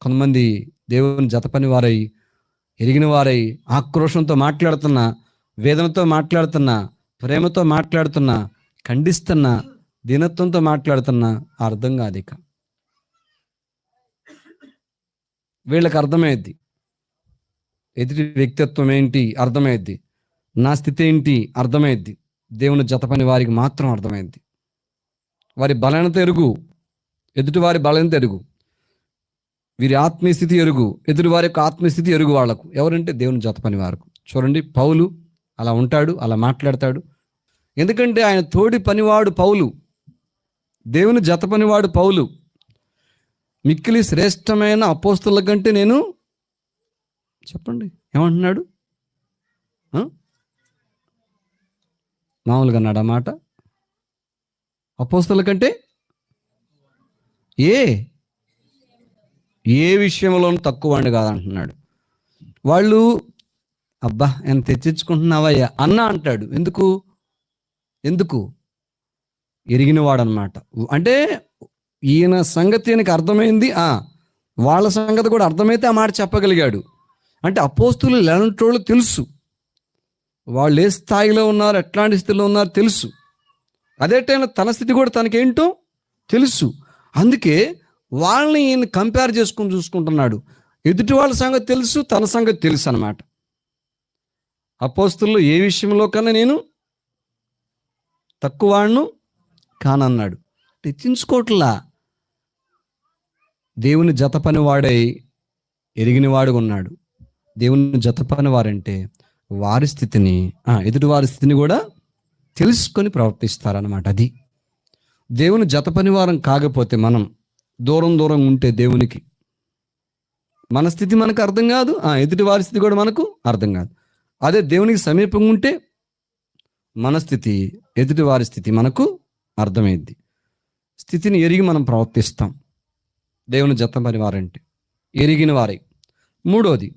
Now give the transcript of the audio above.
కొంతమంది దేవుని జత పని వారై, ఎరిగిన వారై, ఆక్రోషంతో మాట్లాడుతున్నా, వేదనతో మాట్లాడుతున్నా, ప్రేమతో మాట్లాడుతున్నా, ఖండిస్తున్నా, దీనత్వంతో మాట్లాడుతున్నా అర్థం కాదు. ఇక వీళ్ళకి అర్థమైద్ది ఎదుటి వ్యక్తిత్వం ఏంటి, అర్థమైద్ది నా స్థితి ఏంటి, అర్థమైద్ది. దేవుని జత పని వారికి మాత్రం అర్థమైంది. వారి బలహీనత ఎరుగు, ఎదుటి వారి బలహీనత ఎరుగు. వీరి ఆత్మీయ స్థితి ఎరుగు, ఎదుటి వారి యొక్క ఆత్మీయ స్థితి ఎరుగు. వాళ్ళకు ఎవరంటే దేవుని జత పని వారికి. చూడండి, పౌలు అలా ఉంటాడు, అలా మాట్లాడతాడు. ఎందుకంటే ఆయన తోడి పనివాడు పౌలు, దేవుని జత పనివాడు పౌలు. మిక్కిలి శ్రేష్టమైన అపోస్తలుల కంటే నేను, చెప్పండి ఏమంటున్నాడు, మామూలుగా అన్నాడు ఆ మాట. అపోస్తలుల కంటే ఏ విషయంలోనూ తక్కువ వాడిని కాదంటున్నాడు. వాళ్ళు అబ్బా ఎంత తెచ్చించుకుంటున్నావయ్యా అన్న అంటాడు. ఎందుకు ఎరిగినవాడు అనమాట. అంటే ఈయన సంగతి ఈయనకి అర్థమైంది, వాళ్ళ సంగతి కూడా అర్థమైతే ఆ మాట చెప్పగలిగాడు. అంటే అపోస్తులు ఎలాంటోళ్ళు తెలుసు, వాళ్ళు ఏ స్థాయిలో ఉన్నారు, ఎట్లాంటి స్థితిలో ఉన్నారు తెలుసు. అదే టైంలో తన స్థితి కూడా తనకేంటో తెలుసు. అందుకే వాళ్ళని ఈయన కంపేర్ చేసుకుని చూసుకుంటున్నాడు. ఎదుటి వాళ్ళ సంగతి తెలుసు, తన సంగతి తెలుసు అన్నమాట. అపోస్తులు ఏ విషయంలో కన్నా నేను తక్కువ వాడును కానన్నాడు. తెచ్చించుకోవట్లా. దేవుని జత పని వాడై ఎరిగిన వాడుగా ఉన్నాడు. దేవుని జత పని వారంటే వారి స్థితిని, ఎదుటి వారి స్థితిని కూడా తెలుసుకొని ప్రవర్తిస్తారన్నమాట. అది దేవుని జత పని వారం కాకపోతే, మనం దూరం ఉంటే దేవునికి మన స్థితి మనకు అర్థం కాదు, ఎదుటి వారి స్థితి కూడా మనకు అర్థం కాదు. అదే దేవునికి సమీపంగా ఉంటే మన స్థితి, ఎదుటి వారి స్థితి మనకు అర్థమైద్ది. స్థితిని ఎరిగి మనం ప్రవర్తిస్తాం. దేవుని జత పని వారంటే ఎరిగిన వారై. మూడోది,